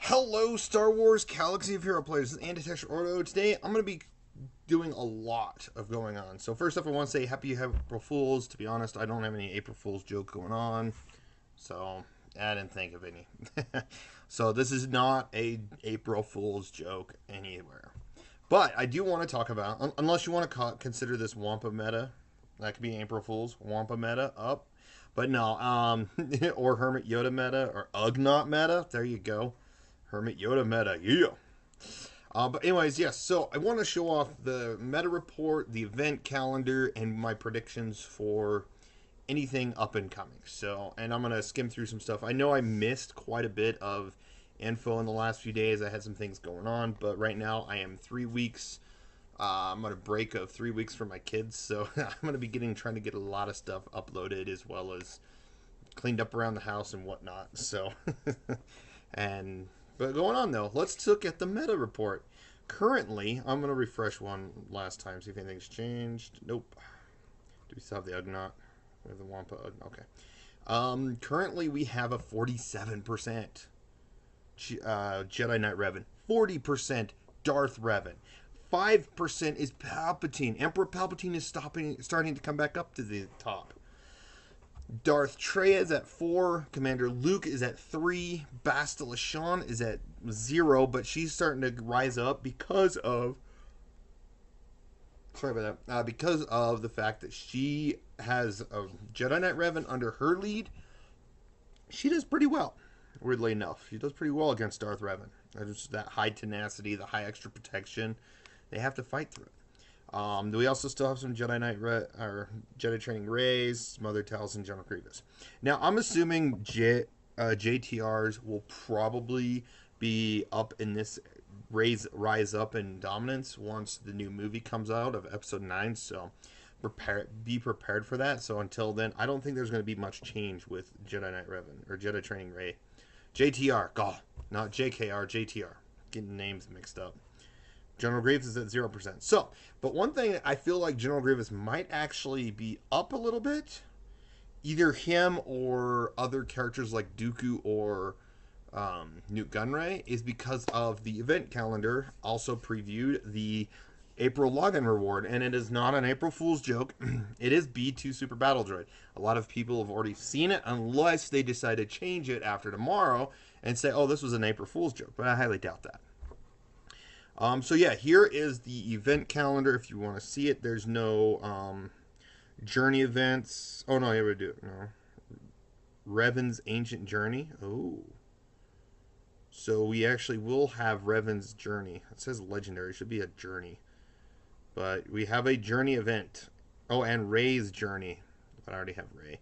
Hello, Star Wars Galaxy of Hero players. This is Anti-Texture Ordo. Today, I'm going to be doing a lot of going on. So first up, I want to say Happy April Fools. To be honest, I don't have any April Fool's joke going on. So, I didn't think of any. So this is not a April Fool's joke anywhere. But I do want to talk about, unless you want to consider this Wampa meta, that could be April Fool's, Wampa meta, up. But no, or Hermit Yoda meta, or Ugnaught meta, there you go. Hermit Yoda meta, yeah. But anyways, yes, so I want to show off the meta report, the event calendar, and my predictions for anything up and coming. So, and I'm going to skim through some stuff. I know I missed quite a bit of info in the last few days. I had some things going on, but right now I am 3 weeks. I'm on a break of 3 weeks for my kids, so I'm going to be trying to get a lot of stuff uploaded as well as cleaned up around the house and whatnot. So, but going on though, let's look at the meta report. Currently, I'm going to refresh one last time, see if anything's changed. Nope. Do we still have the Ugnaught? We have the Wampa. Okay. Currently, we have a 47% Jedi Knight Revan, 40% Darth Revan, 5% is Palpatine. Emperor Palpatine is starting to come back up to the top. Darth Trey is at 4. Commander Luke is at 3. Bastila Shan is at 0, but she's starting to rise up because of because of the fact that she has a Jedi Knight Revan under her lead. She does pretty well, weirdly enough. She does pretty well against Darth Revan. Just that high tenacity, the high extra protection. They have to fight through it. We also still have some Jedi Knight or Jedi Training Rays, Mother Tals, and General Grievous. Now, I'm assuming JTRs will probably be up in this rise up in dominance once the new movie comes out of Episode 9. So, be prepared for that. So until then, I don't think there's going to be much change with Jedi Knight Revan or Jedi Training Ray. JTR, God, not JKR, JTR. Getting names mixed up. General Grievous is at 0%. So, but one thing I feel like General Grievous might actually be up a little bit. Either him or other characters like Dooku or Newt Gunray is because of the event calendar also previewed the April login reward. And it is not an April Fool's joke. It is B2 Super Battle Droid. A lot of people have already seen it unless they decide to change it after tomorrow and say, oh, this was an April Fool's joke. But I highly doubt that. So yeah, here is the event calendar. If you want to see it, there's no journey events. Oh no, here we do it. No, Revan's Ancient Journey. Oh, so we actually will have Revan's Journey. It says legendary. It should be a journey, but we have a journey event. Oh, and Rey's Journey, but I already have Rey.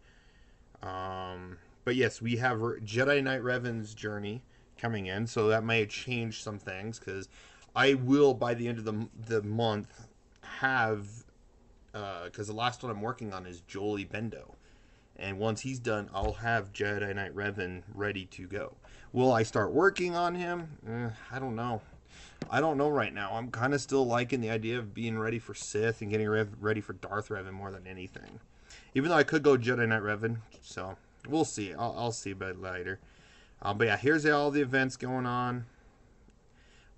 But yes, we have Jedi Knight Revan's Journey coming in, so that may change some things because I will, by the end of the month, have, because the last one I'm working on is Jolie Bendo. And once he's done, I'll have Jedi Knight Revan ready to go. Will I start working on him? I don't know. I don't know right now. I'm kind of still liking the idea of being ready for Sith and getting ready for Darth Revan more than anything. Even though I could go Jedi Knight Revan, so we'll see. I'll see about it later. But yeah, here's all the events going on.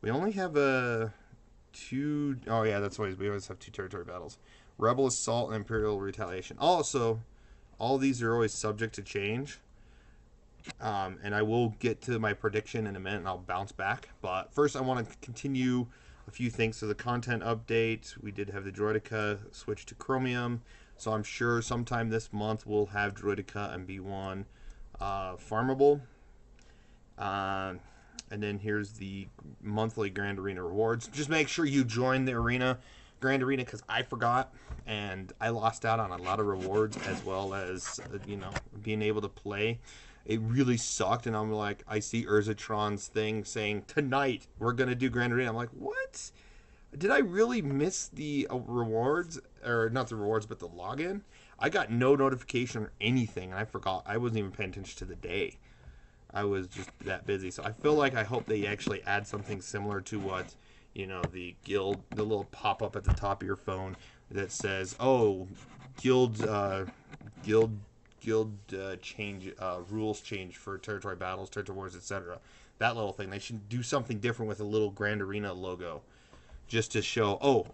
We only have two. Oh yeah, that's always, we always have 2 territory battles: Rebel Assault and Imperial Retaliation. Also, all these are always subject to change. And I will get to my prediction in a minute, and I'll bounce back. But first, I want to continue a few things. So the content update, we did have the Droideka switch to Chromium. So I'm sure sometime this month we'll have Droideka and B1 farmable. And then here's the monthly Grand Arena rewards. Just make sure you join the Grand Arena, because I forgot and I lost out on a lot of rewards, as well as being able to play. It really sucked, and I'm like, I see Urzatron's thing saying tonight we're gonna do Grand Arena. I'm like, what? Did I really miss the rewards, or not the rewards, but the login? I got no notification or anything, and I forgot. I wasn't even paying attention to the day. I was just that busy. So I feel like, I hope they actually add something similar to what, the guild, the little pop-up at the top of your phone that says, oh, guild guild change, rules change for territory battles, territory wars, etc. That little thing. They should do something different with a little Grand Arena logo, just to show, oh,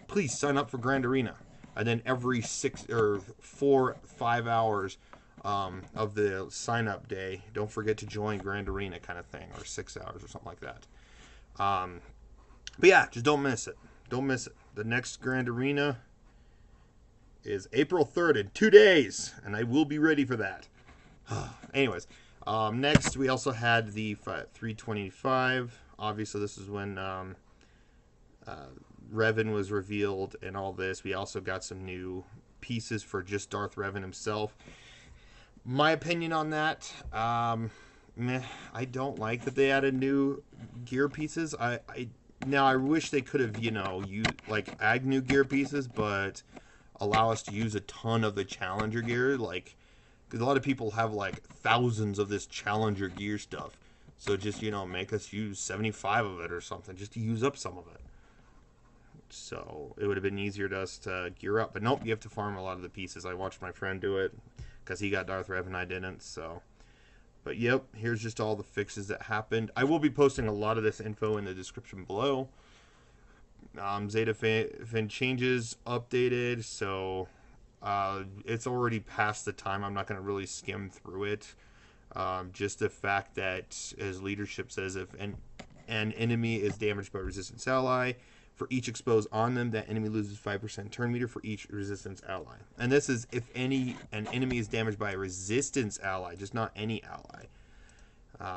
please sign up for Grand Arena. And then every 4 5 hours of the sign up day, don't forget to join Grand Arena, kind of thing, or 6 hours or something like that. But yeah, just don't miss it. Don't miss it. The next Grand Arena is April 3rd in 2 days, and I will be ready for that. Anyways, next we also had the 325. Obviously, this is when Revan was revealed and all this. We also got some new pieces for just Darth Revan himself. My opinion on that, meh, I don't like that they added new gear pieces. Now I wish they could have, add new gear pieces, but allow us to use a ton of the Challenger gear, because a lot of people have thousands of this Challenger gear stuff. So just, make us use 75 of it or something, just to use up some of it. So it would have been easier to us to gear up. But nope, you have to farm a lot of the pieces. I watched my friend do it because he got Darth Revan, I didn't. So, but yep, here's just all the fixes that happened. I will be posting a lot of this info in the description below. Zeta Fin changes updated, so it's already past the time. I'm not going to really skim through it. Just the fact that, as leadership says, if an enemy is damaged by a resistance ally, for each exposed on them, that enemy loses 5% turn meter for each resistance ally. And this is if an enemy is damaged by a resistance ally, just not any ally.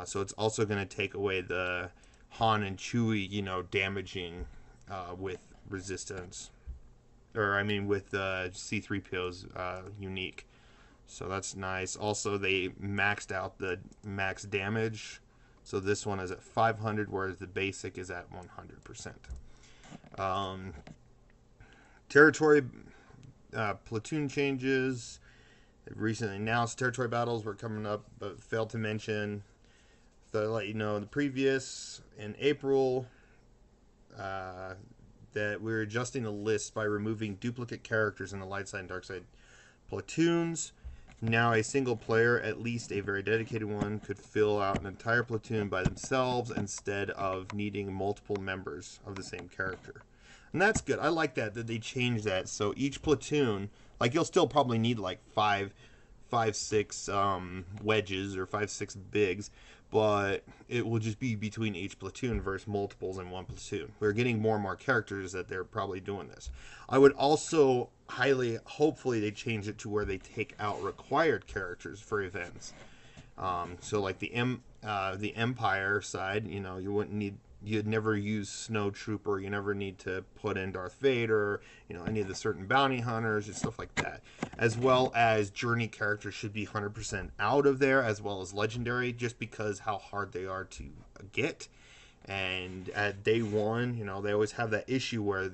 So it's also going to take away the Han and Chewie, damaging with resistance. With C-3PO's unique. So that's nice. Also, they maxed out the max damage. So this one is at 500, whereas the basic is at 100%. Territory platoon changes. They've recently announced territory battles were coming up, but failed to mention. So let you know, the previous in April that we're adjusting the list by removing duplicate characters in the light side and dark side platoons. Now a single player, at least a very dedicated one, could fill out an entire platoon by themselves instead of needing multiple members of the same character. And that's good. I like that they changed that. So each platoon, you'll still probably need 6 wedges or 6 bigs, but it will just be between each platoon versus multiples in one platoon. We're getting more and more characters that they're probably doing this. I would also hopefully they change it to where they take out required characters for events. So the Empire side, you'd never use Snow Trooper, you never need to put in Darth Vader, any of the certain bounty hunters and stuff like that. As well as journey characters should be 100% out of there, as well as legendary, just because how hard they are to get. And at day one, they always have that issue where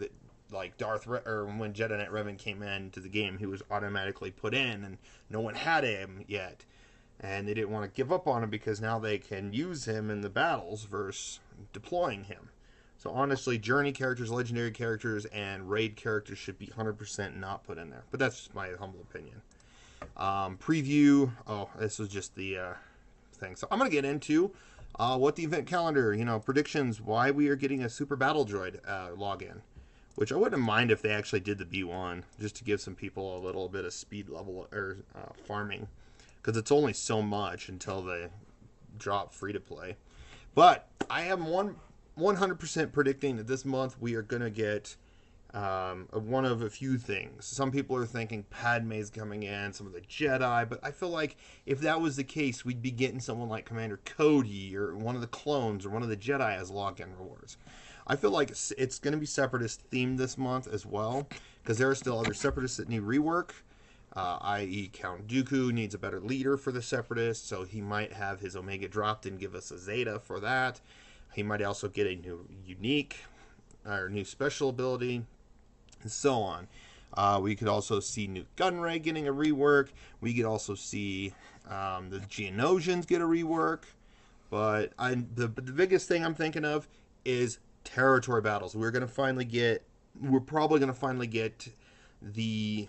when Jedi Knight Revan came into the game, he was automatically put in, and no one had him yet. And they didn't want to give up on him because now they can use him in the battles versus deploying him. So honestly, journey characters, legendary characters, and raid characters should be 100% not put in there. But that's just my humble opinion. Preview. Oh, this was just the thing. So I'm going to get into what the event calendar, predictions, why we are getting a Super Battle Droid login. Which I wouldn't mind if they actually did the B1, just to give some people a little bit of speed level or farming. Because it's only so much until they drop free to play. But I am 100% predicting that this month we are going to get one of a few things. Some people are thinking Padme's coming in, some of the Jedi, but I feel like if that was the case, we'd be getting someone like Commander Cody or one of the clones or one of the Jedi as login rewards. I feel like it's going to be Separatist themed this month as well, because there are still other Separatists that need rework. I.e. Count Dooku needs a better leader for the Separatists, so he might have his Omega dropped and give us a Zeta for that. He might also get a new unique or new special ability, and so on. We could also see Newt Gunray getting a rework. We could also see the Geonosians get a rework. But the biggest thing I'm thinking of is territory battles. We're probably going to finally get the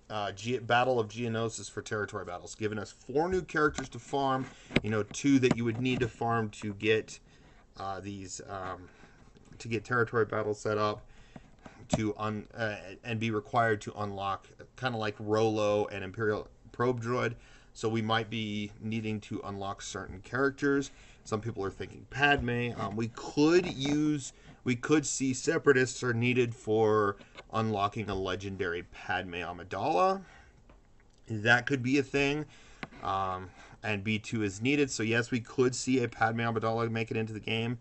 Battle of Geonosis for territory battles, giving us 4 new characters to farm. 2 that you would need to farm to get these to get territory battles set up and be required to unlock, kind of like Rolo and Imperial Probe Droid. So we might be needing to unlock certain characters. Some people are thinking Padme. We could see Separatists are needed for unlocking a legendary Padme Amidala. That could be a thing. And B2 is needed. So yes, we could see a Padme Amidala make it into the game.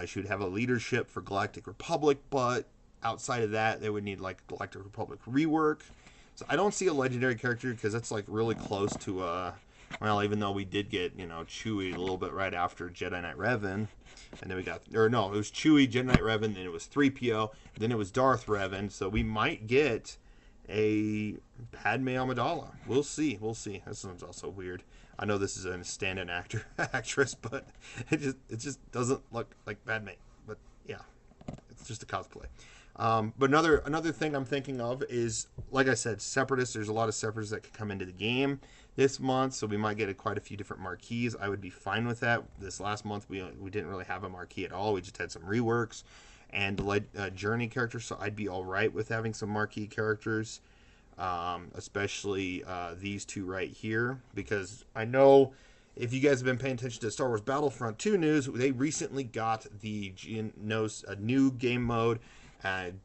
She would have a leadership for Galactic Republic, but outside of that, they would need like Galactic Republic rework. So I don't see a legendary character because that's like really close to well, even though we did get, Chewie a little bit right after Jedi Knight Revan. And then we got, or no, it was Chewie, Jedi Knight Revan, then it was 3PO, then it was Darth Revan. So we might get a Padme Amidala. We'll see. This one's also weird. I know this is a stand-in actress, but it just doesn't look like Padme. But yeah, it's just a cosplay. But another thing I'm thinking of is, like I said, Separatists. There's a lot of Separatists that could come into the game this month, so we might get quite a few different marquees. I would be fine with that. This last month, we didn't really have a marquee at all. We just had some reworks and journey characters, so I'd be all right with having some marquee characters, especially these 2 right here, because I know if you guys have been paying attention to Star Wars Battlefront 2 news, they recently got a new game mode, and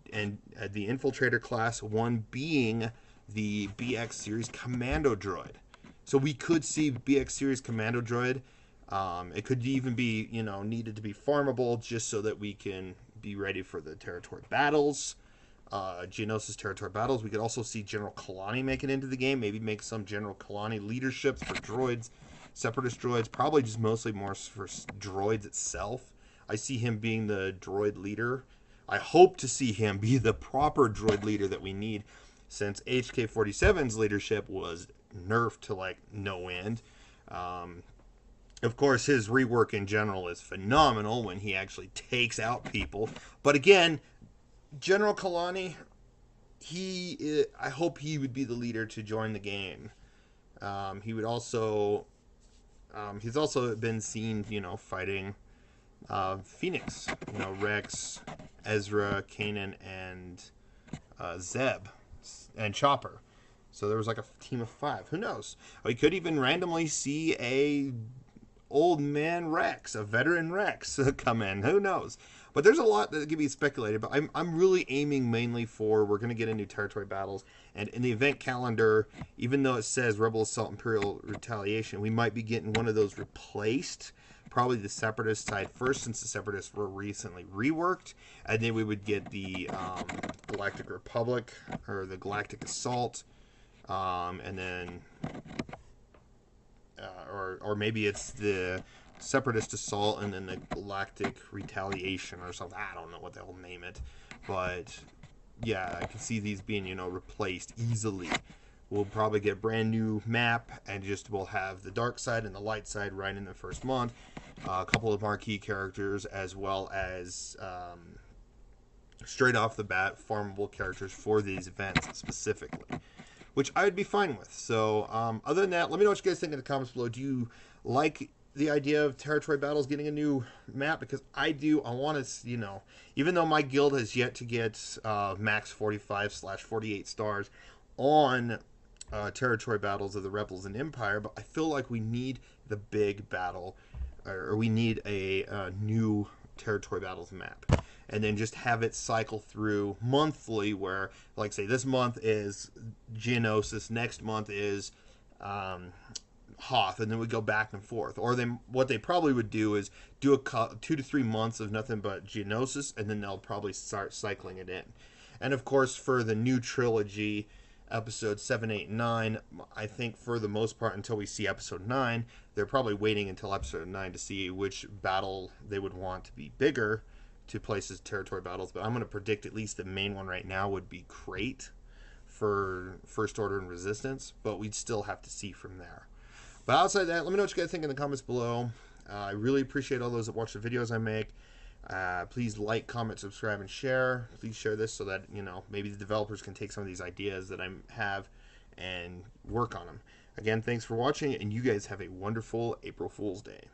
the Infiltrator class, one being the BX Series Commando Droid. So we could see BX Series Commando Droid. It could even be, needed to be farmable just so that we can be ready for the territory battles. Geonosis territory battles. We could also see General Kalani make it into the game. Maybe make some General Kalani leaderships for droids, Separatist droids. Probably just mostly more for droids itself. I see him being the droid leader. I hope to see him be the proper droid leader that we need, since HK-47's leadership was nerfed to like no end. Of course, his rework in general is phenomenal when he takes out people. But again, General Kalani, I hope he would be the leader to join the game. He would also, he's also been seen, fighting Phoenix, Rex, Ezra, Kanan, and Zeb, and Chopper. So there was like a team of 5. Who knows? We could even randomly see a old man Rex, a veteran Rex, come in. Who knows? But there's a lot that can be speculated. But I'm really aiming mainly for, we're going to get into territory battles. And in the event calendar, even though it says Rebel Assault, Imperial Retaliation, we might be getting one of those replaced. Probably the Separatist side first, since the Separatists were recently reworked. And then we would get the Galactic Republic, or the Galactic Assault. And then, or maybe it's the Separatist Assault and then the Galactic Retaliation or something. I don't know what they'll name it. But, yeah, I can see these being, replaced easily. We'll probably get a brand new map, and we'll have the dark side and the light side right in the first month. A couple of marquee characters, as well as straight off the bat, farmable characters for these events specifically, which I would be fine with. So, other than that, let me know what you guys think in the comments below. Do you like the idea of territory battles getting a new map? Because I do. I want to, even though my guild has yet to get max 45/48 stars on territory battles of the Rebels and Empire, but I feel like we need the big battle, or we need a new territory battles map, and then just have it cycle through monthly, where, like, say this month is Geonosis, next month is Hoth, and then we go back and forth. Or then what they probably would do is do 2 to 3 months of nothing but Geonosis, and then they'll probably start cycling it in. And of course, for the new trilogy, episodes 7, 8, and 9, I think for the most part, until we see episode 9, they're probably waiting until episode 9 to see which battle they would want to be bigger to place as territory battles. But I'm going to predict at least the main one right now would be Crate for First Order and Resistance, but we'd still have to see from there. But outside that, let me know what you guys think in the comments below. I really appreciate all those that watch the videos I make. Please like, comment, subscribe, and share. Please share this so that, maybe the developers can take some of these ideas that I have and work on them. Again, thanks for watching, and you guys have a wonderful April Fool's Day.